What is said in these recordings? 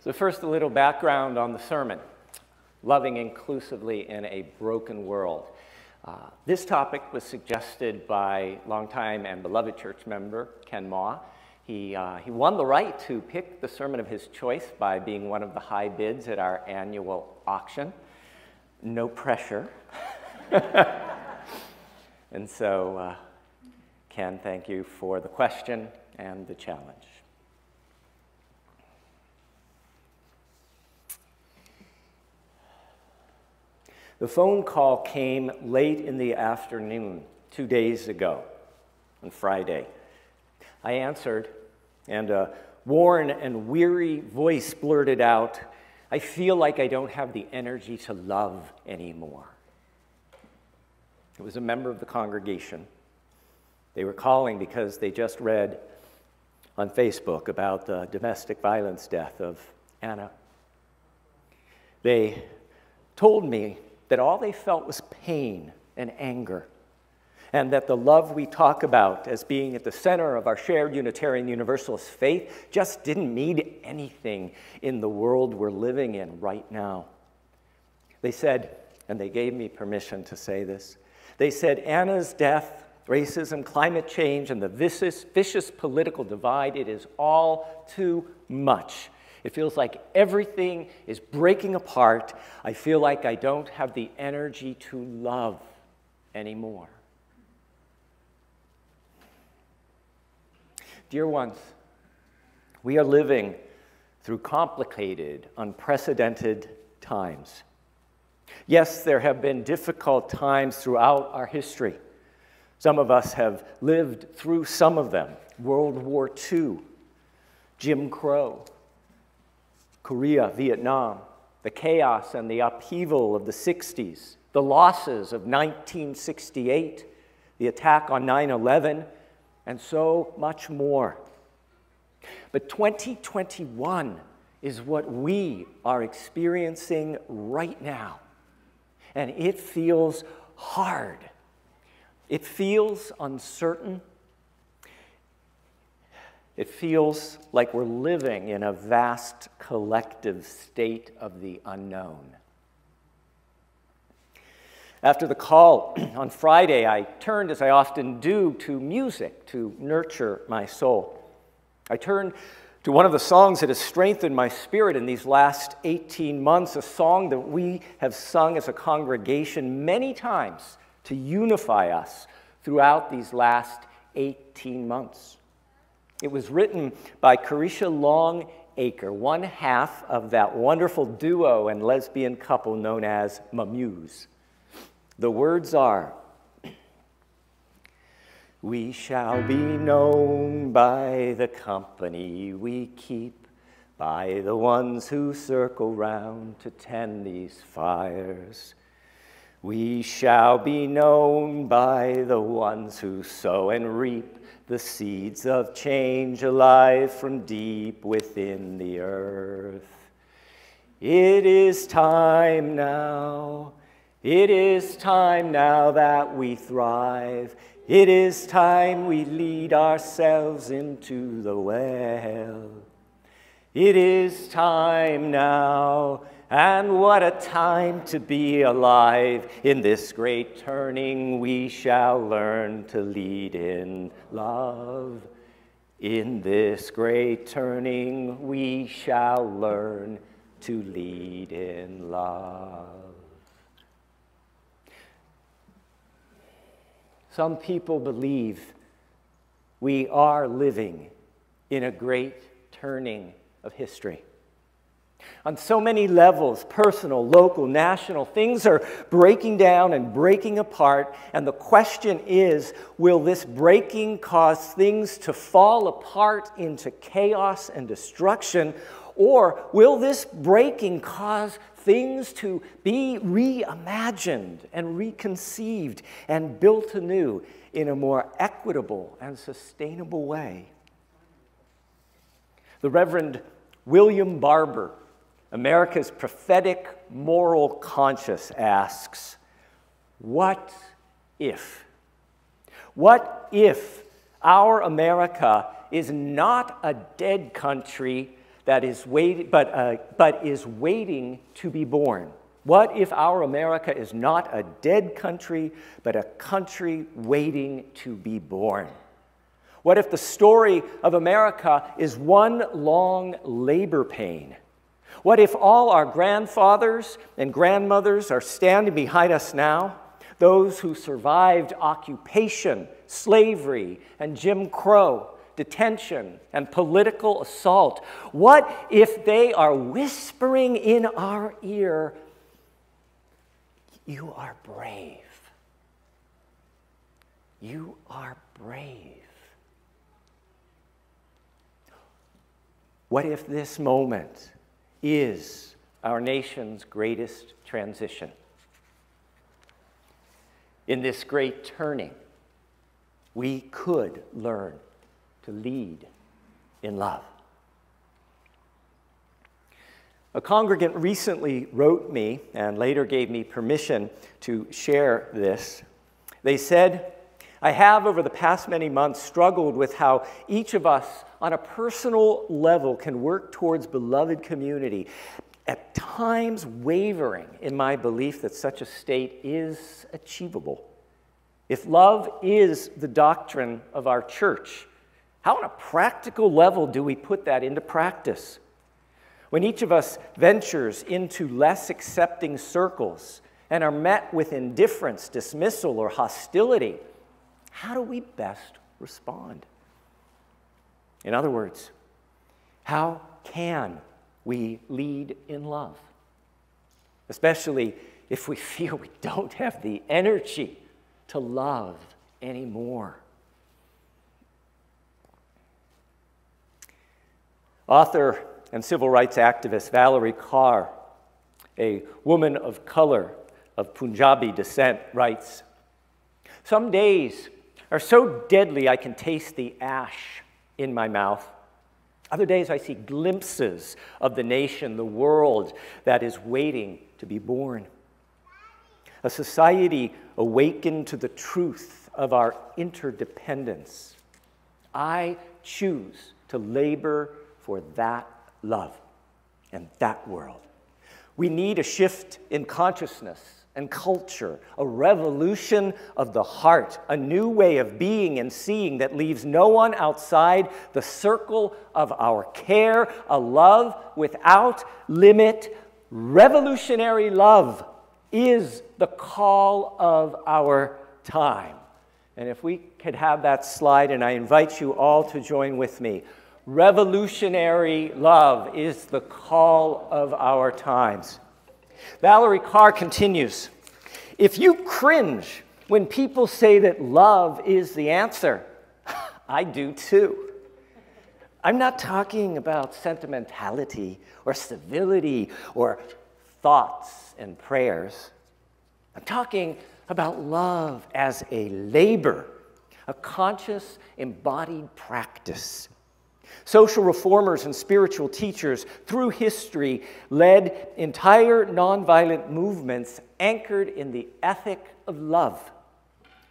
So first, a little background on the sermon, Loving Inclusively in a Broken World. This topic was suggested by longtime and beloved church member Ken Ma. He won the right to pick the sermon of his choice by being one of the high bids at our annual auction. No pressure. And so, Ken, thank you for the question and the challenge. The phone call came late in the afternoon, 2 days ago, on Friday. I answered, and a worn and weary voice blurted out, "I feel like I don't have the energy to love anymore." It was a member of the congregation. They were calling because they just read on Facebook about the domestic violence death of Anna. They told me that all they felt was pain and anger, and that the love we talk about as being at the center of our shared Unitarian Universalist faith just didn't mean anything in the world we're living in right now. They said, and they gave me permission to say this, they said Anna's death, racism, climate change, and the vicious political divide, it is all too much. It feels like everything is breaking apart. I feel like I don't have the energy to love anymore. Dear ones, we are living through complicated, unprecedented times. Yes, there have been difficult times throughout our history. Some of us have lived through some of them. World War II, Jim Crow, Korea, Vietnam, the chaos and the upheaval of the 60s, the losses of 1968, the attack on 9/11, and so much more. But 2021 is what we are experiencing right now, and it feels hard. It feels uncertain. It feels like we're living in a vast collective state of the unknown. After the call on Friday, I turned, as I often do, to music to nurture my soul. I turned to one of the songs that has strengthened my spirit in these last 18 months, a song that we have sung as a congregation many times to unify us throughout these last 18 months. It was written by Carisha Longacre, one half of that wonderful duo and lesbian couple known as Mamuse. The words are, "We shall be known by the company we keep, by the ones who circle round to tend these fires. We shall be known by the ones who sow and reap the seeds of change alive from deep within the earth. It is time now. It is time now that we thrive. It is time we lead ourselves into the well. It is time now, and what a time to be alive. In this great turning we shall learn to lead in love. In this great turning we shall learn to lead in love." Some people believe we are living in a great turning of history. On so many levels, personal, local, national, things are breaking down and breaking apart, and the question is, will this breaking cause things to fall apart into chaos and destruction, or will this breaking cause things to be reimagined and reconceived and built anew in a more equitable and sustainable way? The Reverend William Barber, America's prophetic moral conscience, asks, what if? What if our America is not a dead country that is but is waiting to be born? What if our America is not a dead country, but a country waiting to be born? What if the story of America is one long labor pain? What if all our grandfathers and grandmothers are standing behind us now, those who survived occupation, slavery, and Jim Crow, detention, and political assault? What if they are whispering in our ear, "You are brave. You are brave"? What if this moment is our nation's greatest transition? In this great turning, we could learn to lead in love. A congregant recently wrote me and later gave me permission to share this. They said, "I have over the past many months struggled with how each of us on a personal level can work towards beloved community, at times wavering in my belief that such a state is achievable. If love is the doctrine of our church, how on a practical level do we put that into practice? When each of us ventures into less accepting circles and are met with indifference, dismissal, or hostility, how do we best respond? In other words, how can we lead in love? Especially if we feel we don't have the energy to love anymore." Author and civil rights activist Valerie Carr, a woman of color of Punjabi descent, writes, "Some days are so deadly I can taste the ash in my mouth. Other days I see glimpses of the nation, the world that is waiting to be born. A society awakened to the truth of our interdependence. I choose to labor for that love and that world. We need a shift in consciousness and culture, a revolution of the heart, a new way of being and seeing that leaves no one outside the circle of our care, a love without limit. Revolutionary love is the call of our time." And if we could have that slide, and I invite you all to join with me. Revolutionary love is the call of our times. Valerie Carr continues, "If you cringe when people say that love is the answer, I do too. I'm not talking about sentimentality or civility or thoughts and prayers. I'm talking about love as a labor, a conscious, embodied practice. Social reformers and spiritual teachers through history led entire nonviolent movements anchored in the ethic of love.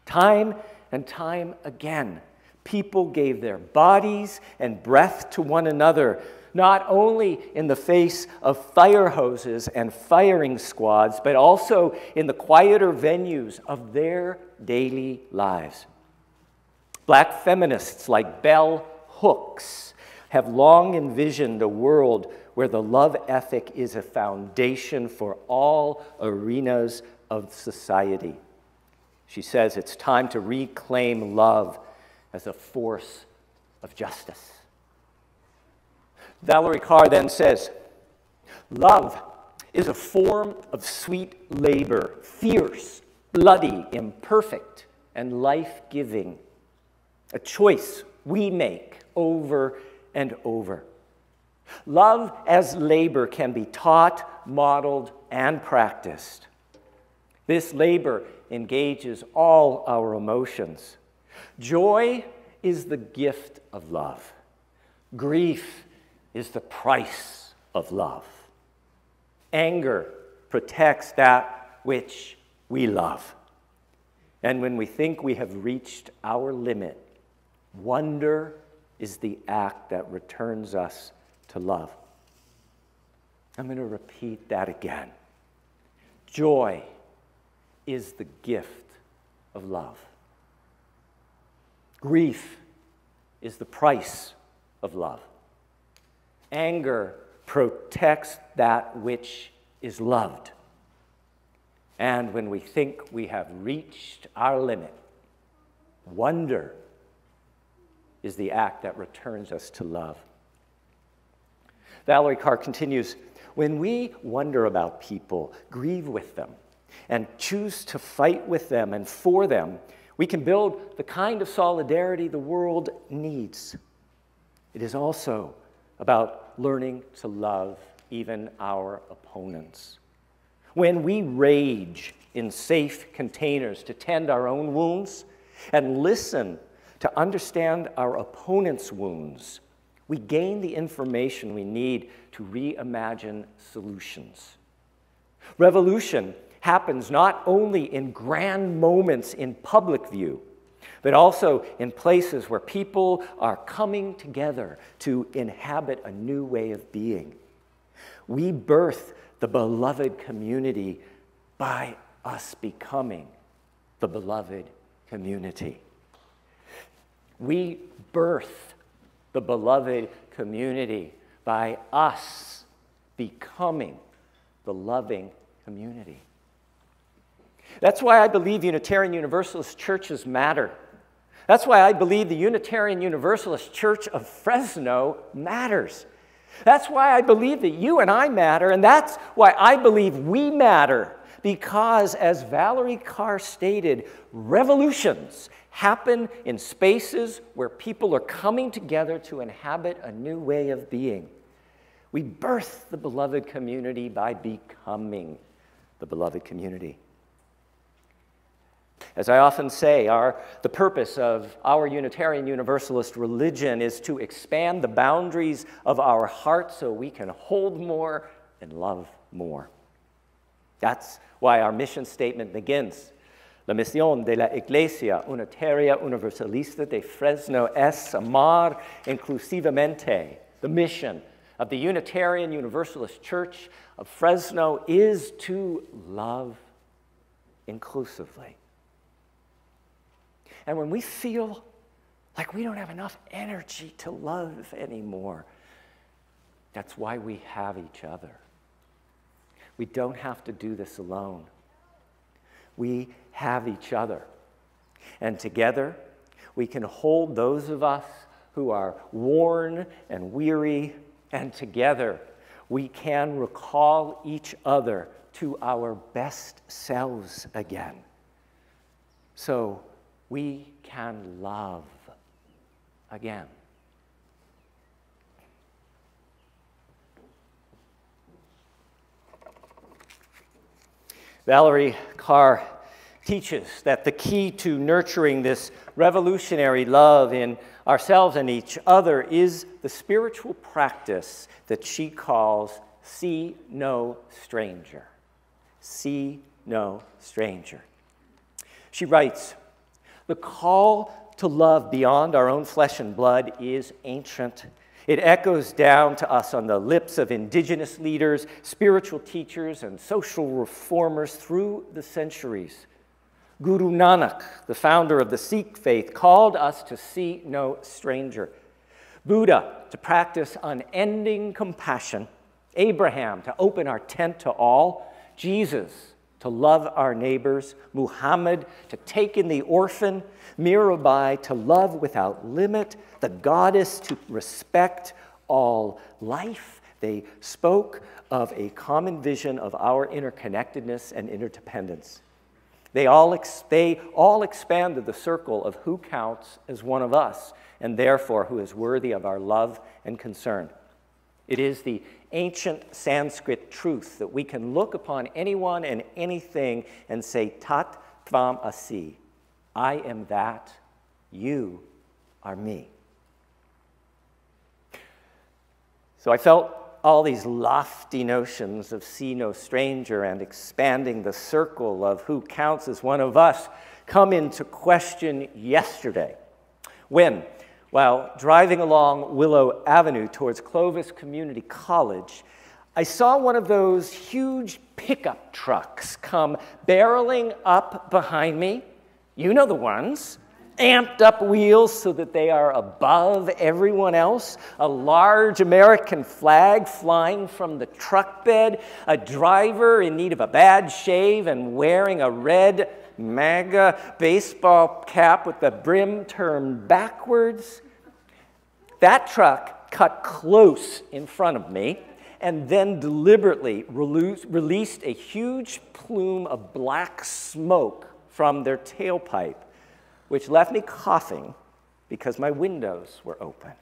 Time and time again, people gave their bodies and breath to one another, not only in the face of fire hoses and firing squads, but also in the quieter venues of their daily lives. Black feminists like Bell Hooks have long envisioned a world where the love ethic is a foundation for all arenas of society. She says it's time to reclaim love as a force of justice." Valerie Carr then says, "Love is a form of sweet labor, fierce, bloody, imperfect, and life-giving. A choice we make over and over. Love as labor can be taught, modeled, and practiced. This labor engages all our emotions. Joy is the gift of love. Grief is the price of love. Anger protects that which we love. And when we think we have reached our limit, wonder is the act that returns us to love. I'm going to repeat that again. Joy is the gift of love. Grief is the price of love. Anger protects that which is loved. And when we think we have reached our limit, wonder is the act that returns us to love. Valerie Carr continues, when we wonder about people, grieve with them, and choose to fight with them and for them, we can build the kind of solidarity the world needs. It is also about learning to love even our opponents. When we rage in safe containers to tend our own wounds and listen to understand our opponent's wounds, we gain the information we need to reimagine solutions. Revolution happens not only in grand moments in public view, but also in places where people are coming together to inhabit a new way of being. We birth the beloved community by us becoming the beloved community. We birth the beloved community by us becoming the loving community. That's why I believe Unitarian Universalist churches matter. That's why I believe the Unitarian Universalist Church of Fresno matters. That's why I believe that you and I matter, and that's why I believe we matter. Because, as Valerie Carr stated, revolutions happen in spaces where people are coming together to inhabit a new way of being. We birth the beloved community by becoming the beloved community. As I often say, the purpose of our Unitarian Universalist religion is to expand the boundaries of our heart so we can hold more and love more. That's why our mission statement begins. La misión de la Iglesia Unitaria Universalista de Fresno es amar inclusivamente. The mission of the Unitarian Universalist Church of Fresno is to love inclusively. And when we feel like we don't have enough energy to love anymore, that's why we have each other. We don't have to do this alone. We have each other. And together, we can hold those of us who are worn and weary, and together, we can recall each other to our best selves again. So we can love again. Valerie Carr teaches that the key to nurturing this revolutionary love in ourselves and each other is the spiritual practice that she calls see no stranger. See no stranger. She writes, the call to love beyond our own flesh and blood is ancient. It echoes down to us on the lips of indigenous leaders, spiritual teachers, and social reformers through the centuries. Guru Nanak, the founder of the Sikh faith, called us to see no stranger. Buddha, to practice unending compassion. Abraham, to open our tent to all. Jesus, to love our neighbors. Muhammad, to take in the orphan. Mirabai, to love without limit. The goddess, to respect all life. They spoke of a common vision of our interconnectedness and interdependence. They all expanded the circle of who counts as one of us, and therefore who is worthy of our love and concern. It is the ancient Sanskrit truth that we can look upon anyone and anything and say, Tat Tvam Asi, I am that, you are me. So I felt all these lofty notions of see no stranger and expanding the circle of who counts as one of us come into question yesterday when While driving along Willow Avenue towards Clovis Community College, I saw one of those huge pickup trucks come barreling up behind me. You know the ones. Amped up wheels so that they are above everyone else, a large American flag flying from the truck bed, a driver in need of a bad shave and wearing a red MAGA baseball cap with the brim turned backwards. That truck cut close in front of me and then deliberately released a huge plume of black smoke from their tailpipe, which left me coughing because my windows were open.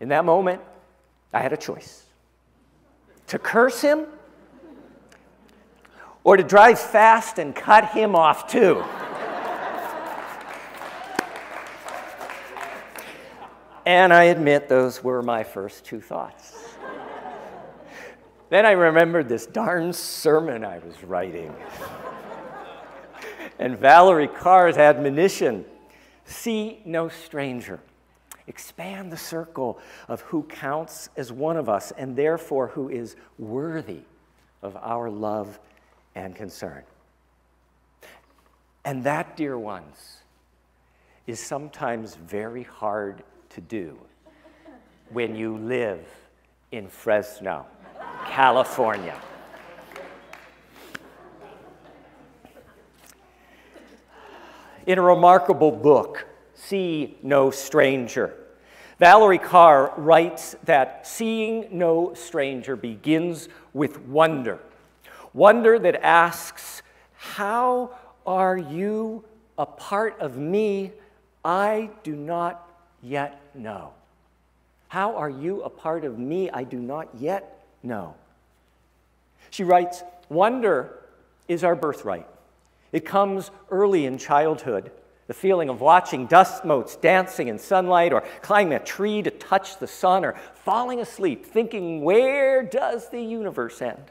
In that moment, I had a choice: to curse him or to drive fast and cut him off too. And I admit those were my first two thoughts. Then I remembered this darn sermon I was writing. And Valerie Carr's admonition: see no stranger. Expand the circle of who counts as one of us and therefore who is worthy of our love and concern. And that, dear ones, is sometimes very hard to do when you live in Fresno, California. In a remarkable book, See No Stranger, Valerie Carr writes that seeing no stranger begins with wonder. Wonder that asks, how are you a part of me I do not yet know? How are you a part of me I do not yet know? She writes, wonder is our birthright. It comes early in childhood, the feeling of watching dust motes dancing in sunlight, or climbing a tree to touch the sun, or falling asleep thinking, where does the universe end?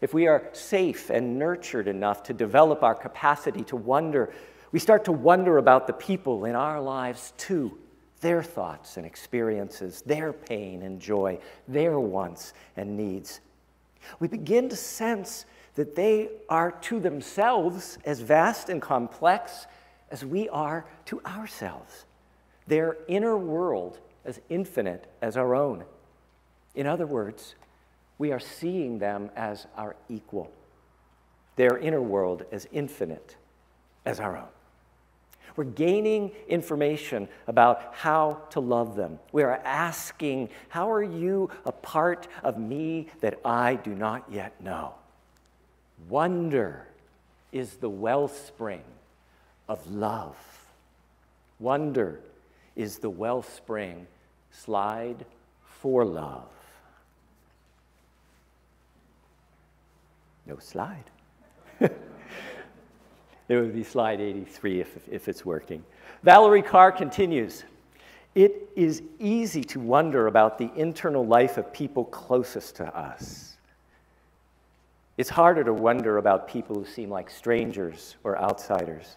If we are safe and nurtured enough to develop our capacity to wonder, we start to wonder about the people in our lives too, their thoughts and experiences, their pain and joy, their wants and needs. We begin to sense that they are to themselves as vast and complex as we are to ourselves, their inner world as infinite as our own. In other words, we are seeing them as our equal, their inner world as infinite as our own. We're gaining information about how to love them. We are asking, how are you a part of me that I do not yet know? Wonder is the wellspring of love. Wonder is the wellspring, slide for love. No slide. It would be slide 83 if it's working. Valerie Carr continues, it is easy to wonder about the internal life of people closest to us. It's harder to wonder about people who seem like strangers or outsiders.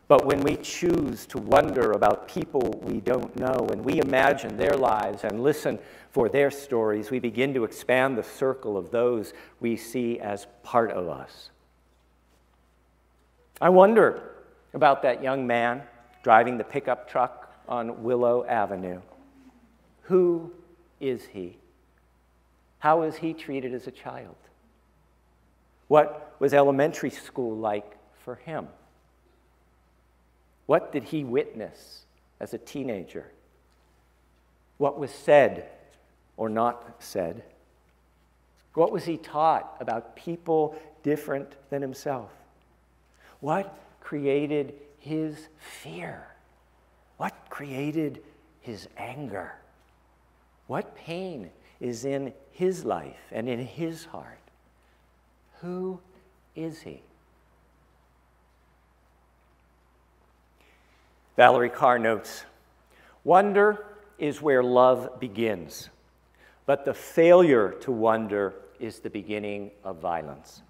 But when we choose to wonder about people we don't know, and we imagine their lives and listen for their stories, we begin to expand the circle of those we see as part of us. I wonder about that young man driving the pickup truck on Willow Avenue. Who is he? How was he treated as a child? What was elementary school like for him? What did he witness as a teenager? What was said or not said? What was he taught about people different than himself? What created his fear? What created his anger? What pain is in his life and in his heart? Who is he? Valerie Carr notes, wonder is where love begins, but the failure to wonder is the beginning of violence.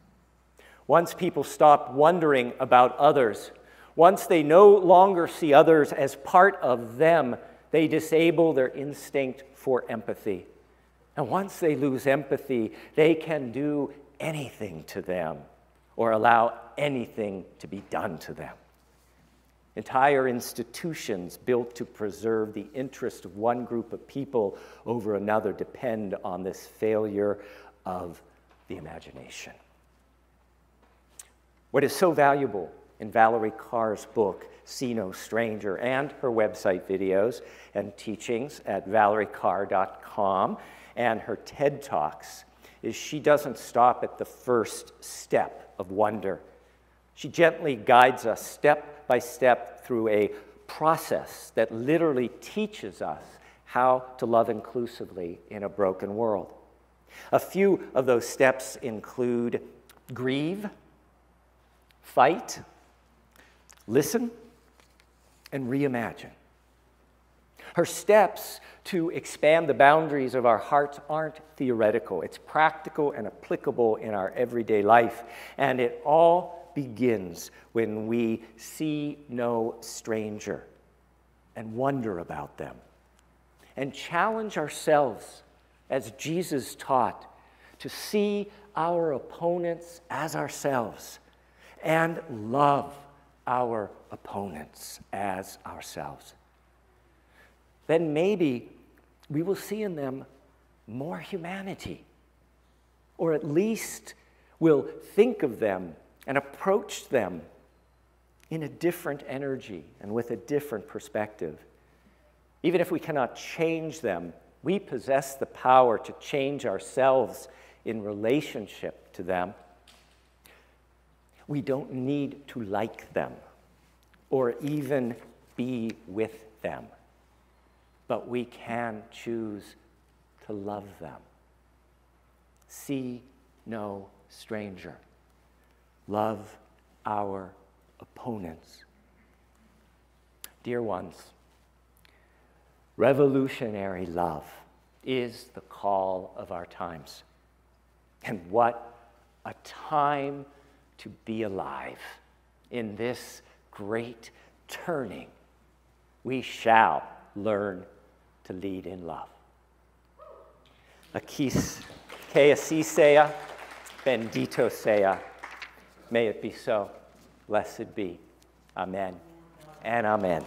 Once people stop wondering about others, Once they no longer see others as part of them, they disable their instinct for empathy. And once they lose empathy, they can do anything to them or allow anything to be done to them. Entire institutions built to preserve the interest of one group of people over another depend on this failure of the imagination. What is so valuable in Valerie Carr's book, See No Stranger, and her website videos and teachings at valeriecarr.com, and her TED Talks, is she doesn't stop at the first step of wonder. She gently guides us step by step through a process that literally teaches us how to love inclusively in a broken world. A few of those steps include grieve, fight, listen, and reimagine. Her steps to expand the boundaries of our hearts aren't theoretical. It's practical and applicable in our everyday life. And it all begins when we see no stranger and wonder about them and challenge ourselves, as Jesus taught, to see our opponents as ourselves and love our opponents as ourselves. Then maybe we will see in them more humanity, or at least we'll think of them and approach them in a different energy and with a different perspective. Even if we cannot change them, we possess the power to change ourselves in relationship to them. We don't need to like them or even be with them, but we can choose to love them. See no stranger. Love our opponents. Dear ones, revolutionary love is the call of our times. And what a time to be alive. In this great turning, we shall learn to lead in love. Aquis, que así sea, bendito sea. May it be so. Blessed be. Amen and amen.